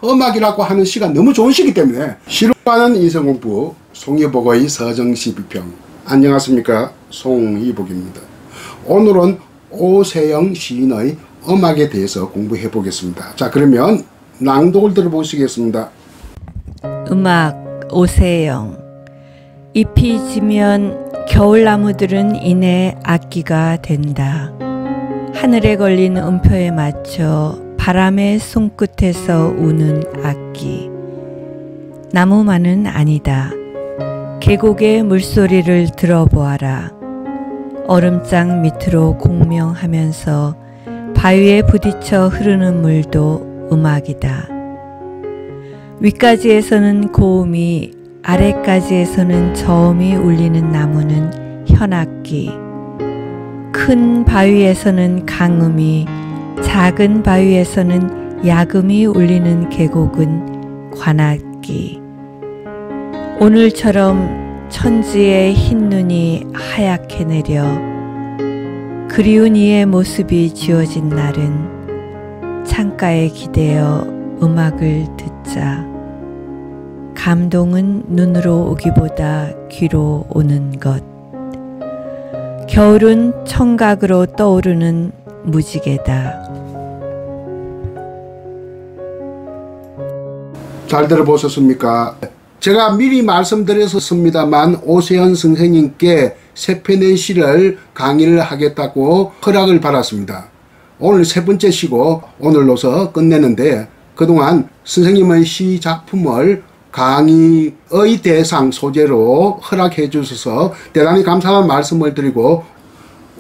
음악이라고 하는 시가 너무 좋은 시기 때문에 시로하는 인생공부 송희복의 서정시 비평. 안녕하십니까, 송희복입니다. 오늘은 오세영 시인의 음악에 대해서 공부해 보겠습니다. 자, 그러면 낭독을 들어보시겠습니다. 음악 오세영. 잎이 지면 겨울나무들은 이내 악기가 된다. 하늘에 걸린 음표에 맞춰 바람의 손끝에서 우는 악기. 나무만은 아니다. 계곡의 물소리를 들어보아라. 얼음장 밑으로 공명하면서 바위에 부딪혀 흐르는 물도 음악이다. 윗가지에서는 고음이, 아랫가지에서는 저음이 울리는 나무는 현악기. 큰 바위에서는 강음이, 작은 바위에서는 야금이 울리는 계곡은 관악기. 오늘처럼 천지의 흰 눈이 하얗게 내려 그리운 이의 모습이 지워진 날은 창가에 기대어 음악을 듣자. 감동은 눈으로 오기보다 귀로 오는 것. 겨울은 청각으로 떠오르는 무지개다. 잘 들어보셨습니까? 제가 미리 말씀드렸습니다만 오세영 선생님께 세 편의 시를 강의를 하겠다고 허락을 받았습니다. 오늘 세 번째 시고 오늘로서 끝내는데, 그동안 선생님의 시 작품을 강의의 대상 소재로 허락해 주셔서 대단히 감사한 말씀을 드리고,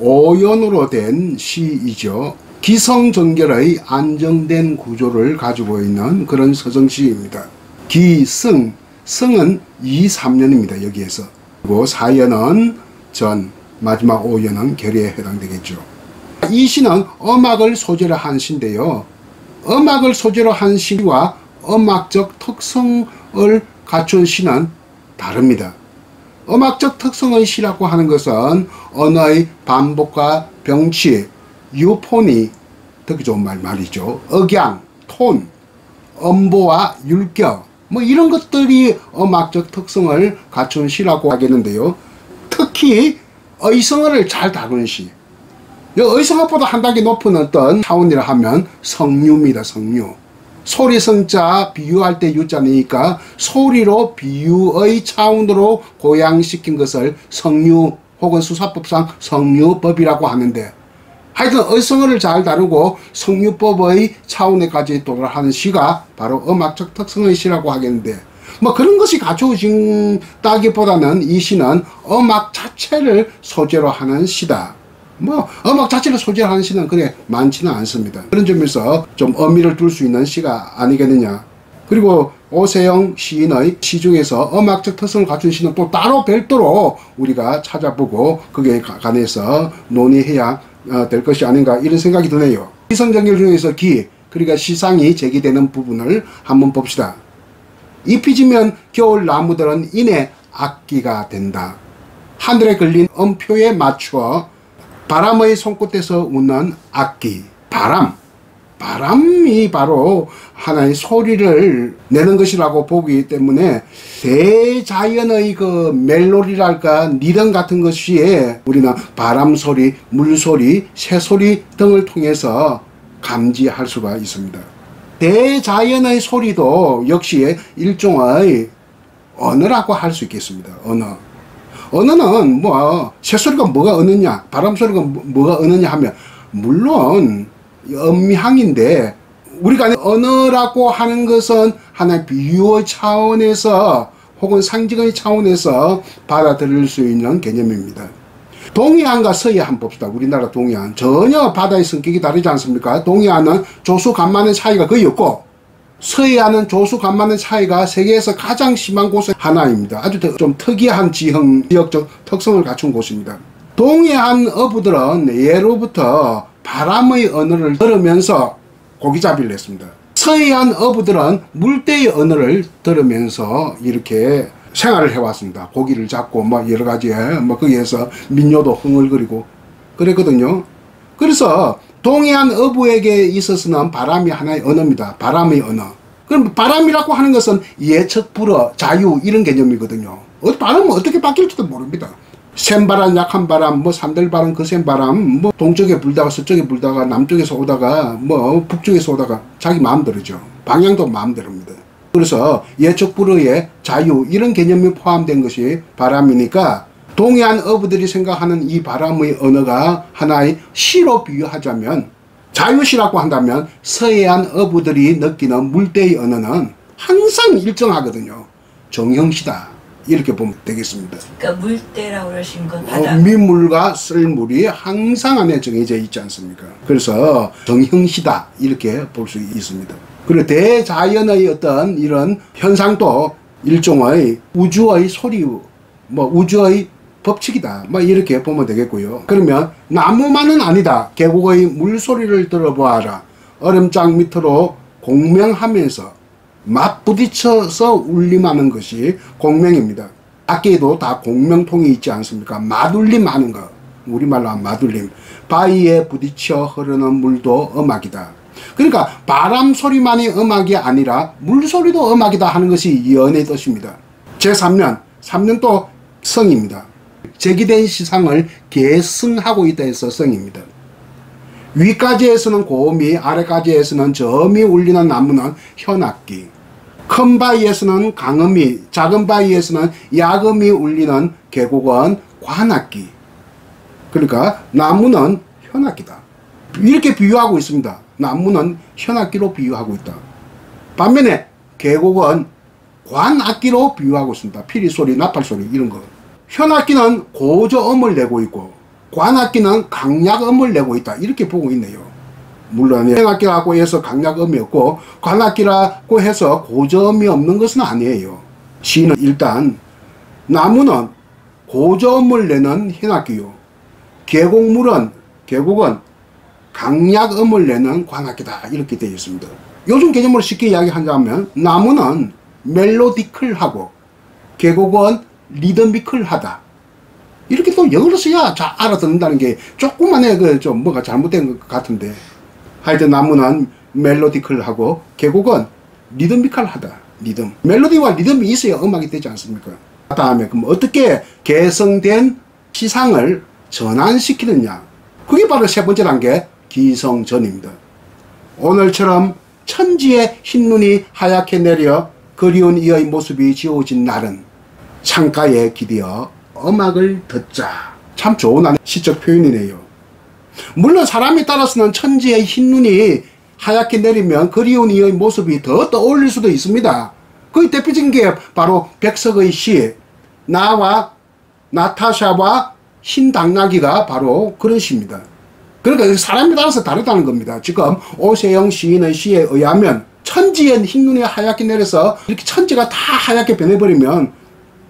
오연으로 된 시이죠. 기성정결의 안정된 구조를 가지고 있는 그런 서정시입니다. 기성, 성은 2, 3년입니다. 여기에서. 그리고 4연은 전, 마지막 5연은 결에 해당되겠죠. 이 시는 음악을 소재로 한 시인데요. 음악을 소재로 한 시와 음악적 특성을 갖춘 시는 다릅니다. 음악적 특성의 시라고 하는 것은 언어의 반복과 병치, 유포니, 듣기 좋은 말이죠. 억양, 톤, 음보와 율격, 뭐 이런 것들이 음악적 특성을 갖춘 시라고 하겠는데요. 특히 의성어를 잘 다루는 시. 의성어보다 한 단계 높은 어떤 차원이라 하면 성유입니다. 성유. 소리성자 비유할 때 유자니까 소리로 비유의 차원으로 고양시킨 것을 성유 혹은 수사법상 성유법이라고 하는데, 하여튼 의성어를 잘 다루고 성유법의 차원에까지 도달하는 시가 바로 음악적 특성의 시라고 하겠는데, 뭐 그런 것이 갖춰진다기보다는 이 시는 음악 자체를 소재로 하는 시다. 뭐 음악 자체를 소재로 하는 시는 그래 많지는 않습니다. 그런 점에서 좀 의미를 둘 수 있는 시가 아니겠느냐. 그리고 오세영 시인의 시 중에서 음악적 특성을 갖춘 시는 또 따로 별도로 우리가 찾아보고 거기에 관해서 논의해야 될 것이 아닌가, 이런 생각이 드네요. 기성정결 중에서 기, 그러니까 시상이 제기되는 부분을 한번 봅시다. 잎이 지면 겨울 나무들은 이내 악기가 된다. 하늘에 걸린 음표에 맞추어 바람의 손끝에서 우는 악기. 바람이 바로 하나의 소리를 내는 것이라고 보기 때문에 대자연의 그 멜로디랄까 리듬 같은 것이 우리는 바람소리, 물소리, 새소리 등을 통해서 감지할 수가 있습니다. 대자연의 소리도 역시 일종의 언어라고 할 수 있겠습니다. 언어는 뭐 새소리가 뭐가 언어냐, 바람소리가 뭐가 언어냐 하면 물론 음향인데, 우리가 언어라고 하는 것은 하나의 비유의 차원에서 혹은 상징의 차원에서 받아들일 수 있는 개념입니다. 동해안과 서해안 봅시다. 우리나라 동해안 전혀 바다의 성격이 다르지 않습니까? 동해안은 조수 간만의 차이가 거의 없고, 서해안은 조수 간만의 차이가 세계에서 가장 심한 곳의 하나입니다. 아주 좀 특이한 지역적 특성을 갖춘 곳입니다. 동해안 어부들은 예로부터 바람의 언어를 들으면서 고기잡이를 했습니다. 서해안 어부들은 물대의 언어를 들으면서 이렇게 생활을 해왔습니다. 고기를 잡고 뭐 여러 가지 뭐 거기에서 민요도 흥얼거리고 그랬거든요. 그래서 동해안 어부에게 있어서는 바람이 하나의 언어입니다. 바람의 언어. 그럼 바람이라고 하는 것은 예측 불허, 자유 이런 개념이거든요. 바람은 어떻게 바뀔지도 모릅니다. 센 바람, 약한 바람, 뭐 산들바람, 거센 바람, 뭐 동쪽에 불다가 서쪽에 불다가 남쪽에서 오다가 뭐 북쪽에서 오다가 자기 마음대로죠. 방향도 마음대로입니다. 그래서 예측 불허의 자유 이런 개념이 포함된 것이 바람이니까 동해안 어부들이 생각하는 이 바람의 언어가 하나의 시로 비유하자면 자유시라고 한다면 서해안 어부들이 느끼는 물대의 언어는 항상 일정하거든요. 정형시다. 이렇게 보면 되겠습니다. 그러니까 물대라고 그러신 건 바다. 민물과 썰물이 항상 안에 정해져 있지 않습니까? 그래서 정형시다 이렇게 볼 수 있습니다. 그리고 대자연의 어떤 이런 현상도 일종의 우주의 소리, 뭐 우주의 법칙이다. 뭐 이렇게 보면 되겠고요. 그러면 나무만은 아니다. 계곡의 물소리를 들어보아라. 얼음장 밑으로 공명하면서 맞부딪혀서 울림하는 것이 공명입니다. 악기에도 다 공명통이 있지 않습니까? 맞울림 하는 거. 우리말로 하면 맞울림. 바위에 부딪혀 흐르는 물도 음악이다. 그러니까 바람 소리만이 음악이 아니라 물소리도 음악이다 하는 것이 연의 뜻입니다. 제3년, 3년도 성입니다. 제기된 시상을 계승하고 있다 해서 성입니다. 위까지에서는 고음이, 아래까지에서는 저음이 울리는 나무는 현악기, 큰 바위에서는 강음이, 작은 바위에서는 야금이 울리는 계곡은 관악기. 그러니까 나무는 현악기다. 이렇게 비유하고 있습니다. 나무는 현악기로 비유하고 있다. 반면에 계곡은 관악기로 비유하고 있습니다. 피리소리, 나팔소리 이런 거. 현악기는 고저음을 내고 있고 관악기는 강약음을 내고 있다. 이렇게 보고 있네요. 물론 현악기라고 해서 강약음이 없고 관악기라고 해서 고저음이 없는 것은 아니에요. 시는 일단 나무는 고저음을 내는 현악기요. 계곡은 강약음을 내는 관악기다. 이렇게 되어 있습니다. 요즘 개념으로 쉽게 이야기하자면 나무는 멜로디컬하고 계곡은 리드미컬하다. 이렇게 또 영어로 써야 잘 알아듣는다는 게 조금만의 좀 뭐가 잘못된 것 같은데 하여튼 나무는 멜로디컬하고 계곡은 리드미컬하다. 리듬. 멜로디와 리듬이 있어야 음악이 되지 않습니까? 다음에 그럼 어떻게 개성된 시상을 전환시키느냐. 그게 바로 세 번째 단계 기성전입니다. 오늘처럼 천지의 흰눈이 하얗게 내려 그리운 이의 모습이 지워진 날은 창가에 기대어 음악을 듣자. 참 좋은 시적 표현이네요. 물론 사람에 따라서는 천지의 흰눈이 하얗게 내리면 그리운 이의 모습이 더 떠올릴 수도 있습니다. 그 대표적인 게 바로 백석의 시 나와 나타샤와 흰당나귀가 바로 그런 시입니다. 그러니까 사람에 따라서 다르다는 겁니다. 지금 오세영 시인의 시에 의하면 천지의 흰눈이 하얗게 내려서 이렇게 천지가 다 하얗게 변해버리면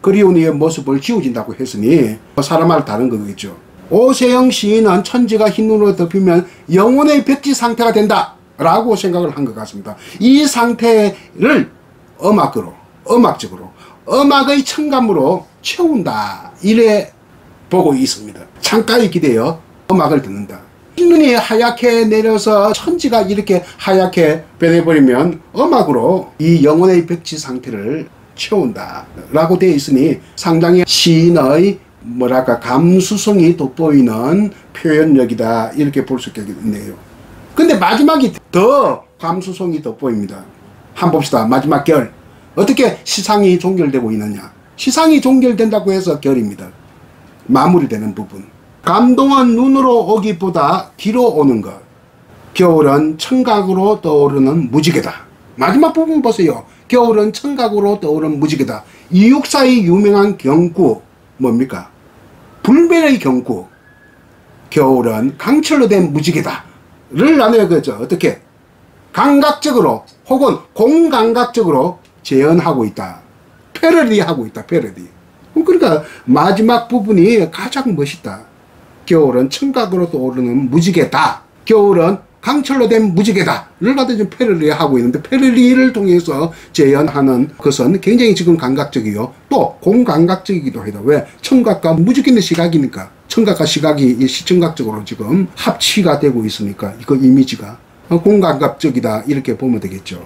그리운 이의 모습을 지워진다고 했으니 사람마다 다른 거겠죠. 오세영 시인은 천지가 흰눈으로 덮이면 영혼의 백지 상태가 된다 라고 생각을 한 것 같습니다. 이 상태를 음악적으로 음악의 청감으로 채운다 이래 보고 있습니다. 창가에 기대어 음악을 듣는다. 흰눈이 하얗게 내려서 천지가 이렇게 하얗게 변해버리면 음악으로 이 영혼의 백지 상태를 채운다 라고 되어 있으니 상당히 시인의 감수성이 돋보이는 표현력이다 이렇게 볼 수 있겠네요. 근데 마지막이 더 감수성이 돋보입니다. 한번 봅시다. 마지막 결. 어떻게 시상이 종결되고 있느냐. 시상이 종결된다고 해서 결입니다. 마무리되는 부분. 감동은 눈으로 오기보다 뒤로 오는 것. 겨울은 청각으로 떠오르는 무지개다. 마지막 부분 보세요. 겨울은 청각으로 떠오르는 무지개다. 이육사의 유명한 경구 뭡니까? 불멸의 경구. 겨울은 강철로 된 무지개다 를 나눠야 그죠. 어떻게? 감각적으로 혹은 공감각적으로 재현하고 있다. 패러디하고 있다. 패러디. 그러니까 마지막 부분이 가장 멋있다. 겨울은 청각으로 떠오르는 무지개다. 겨울은 강철로 된 무지개다를 갖다 좀 패러디하고 있는데 패러디를 통해서 재현하는 것은 굉장히 지금 감각적이요. 또 공감각적이기도 해요. 왜? 청각과 무지개는 시각이니까 청각과 시각이 시청각적으로 지금 합치가 되고 있으니까 이거 이미지가 공감각적이다 이렇게 보면 되겠죠.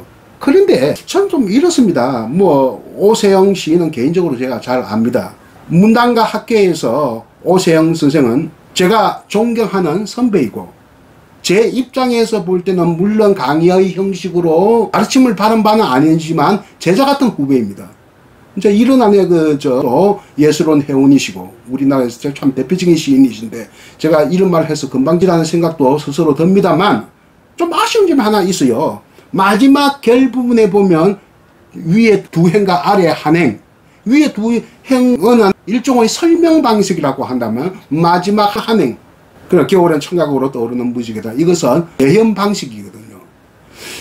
그런데 전 좀 이렇습니다. 뭐 오세영 시인은 개인적으로 제가 잘 압니다. 문단가 학계에서 오세영 선생은 제가 존경하는 선배이고 제 입장에서 볼 때는 물론 강의의 형식으로 가르침을 받은 바는 아니지만 제자 같은 후배입니다. 이제 이런 안에 또 예술원 회원이시고 우리나라에서 참 대표적인 시인이신데 제가 이런 말 해서 금방지라는 생각도 스스로 듭니다만 좀 아쉬운 점이 하나 있어요. 마지막 결 부분에 보면 위에 두 행과 아래 한 행, 위에 두 행은 일종의 설명 방식이라고 한다면 마지막 한 행, 그러나 겨울엔 청각으로 떠오르는 무지개다. 이것은 예현 방식이거든요.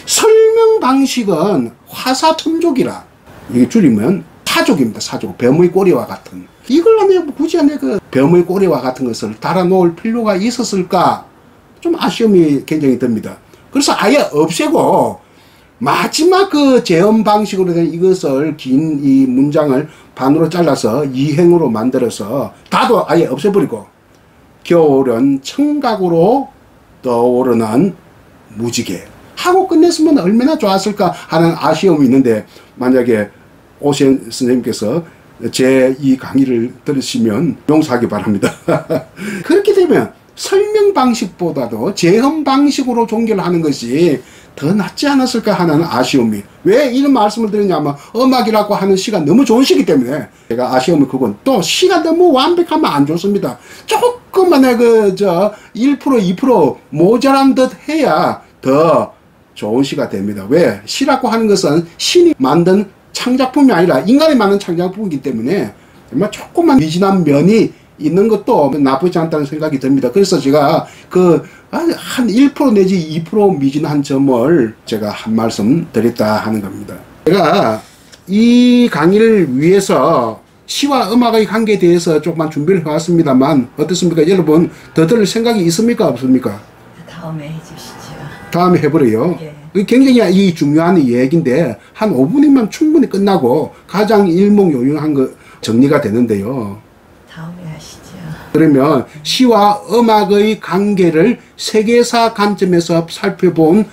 설명 방식은 화사천족이라 이게 줄이면 사족입니다. 사족. 뱀의 꼬리와 같은. 이걸 굳이 뱀의 꼬리와 같은 것을 달아놓을 필요가 있었을까? 좀 아쉬움이 굉장히 듭니다. 그래서 아예 없애고 마지막 재현 방식으로 된 이것을 긴 이 문장을 반으로 잘라서 이행으로 만들어서 다도 아예 없애버리고 겨울은 청각으로 떠오르는 무지개 하고 끝냈으면 얼마나 좋았을까 하는 아쉬움이 있는데 만약에 오세영 선생님께서 제 이 강의를 들으시면 용서하기 바랍니다. 그렇게 되면 설명 방식보다도 재현 방식으로 종결을 하는 것이 더 낫지 않았을까 하는 아쉬움이. 왜 이런 말씀을 드리냐면 음악이라고 하는 시가 너무 좋은 시기 때문에 제가 아쉬움이 그건 또 시가 너무 완벽하면 안 좋습니다. 조금만의 1% 2% 모자란 듯 해야 더 좋은 시가 됩니다. 왜? 시라고 하는 것은 신이 만든 창작품이 아니라 인간이 만든 창작품이기 때문에 정말 조금만 미진한 면이 있는 것도 나쁘지 않다는 생각이 듭니다. 그래서 제가 한 1% 내지 2% 미진한 점을 제가 한 말씀 드렸다 하는 겁니다. 제가 이 강의를 위해서 시와 음악의 관계에 대해서 조금만 준비를 해왔습니다만 어떻습니까? 여러분 더 들을 생각이 있습니까? 없습니까? 다음에 해주시죠. 다음에 해버려요. 예. 굉장히 이 중요한 얘기인데 한 5분이면 충분히 끝나고 가장 일목요연한 거 정리가 되는데요. 다음에 하시죠. 그러면 시와 음악의 관계를 세계사 관점에서 살펴본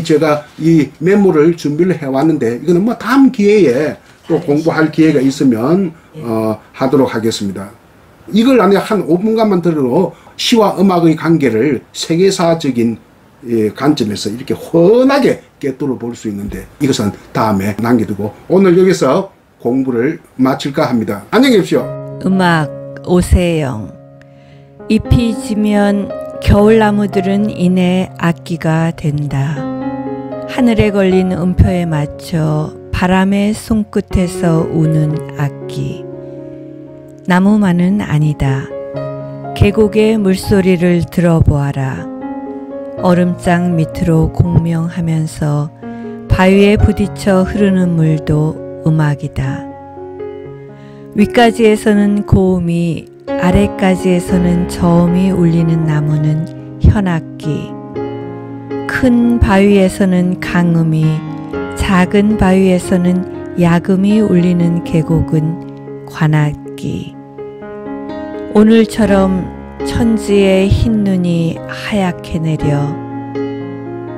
제가 이 메모를 준비를 해왔는데 이거는 뭐 다음 기회에 또 공부할 기회가 있으면 하도록 하겠습니다. 이걸 안에 한 5분간만 들어도 시와 음악의 관계를 세계사적인 관점에서 이렇게 훤하게 꿰뚫어 볼 수 있는데 이것은 다음에 남겨두고 오늘 여기서 공부를 마칠까 합니다. 안녕히 계십시오. 음악 오세영. 잎이 지면 겨울나무들은 이내 악기가 된다. 하늘에 걸린 음표에 맞춰 바람의 손끝에서 우는 악기. 나무만은 아니다. 계곡의 물소리를 들어보아라. 얼음장 밑으로 공명하면서 바위에 부딪혀 흐르는 물도 음악이다. 윗가지에서는 고음이 아랫가지에서는 저음이 울리는 나무는 현악기. 큰 바위에서는 강음이 작은 바위에서는 야금이 울리는 계곡은 관악기. 오늘처럼 천지의 흰 눈이 하얗게 내려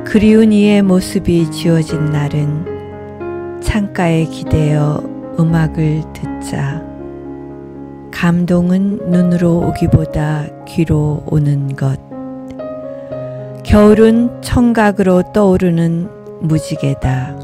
그리운 이의 모습이 지워진 날은 창가에 기대어 음악을 듣자. 감동은 눈으로 오기보다 귀로 오는 것. 겨울은 청각으로 떠오르는 무지개다.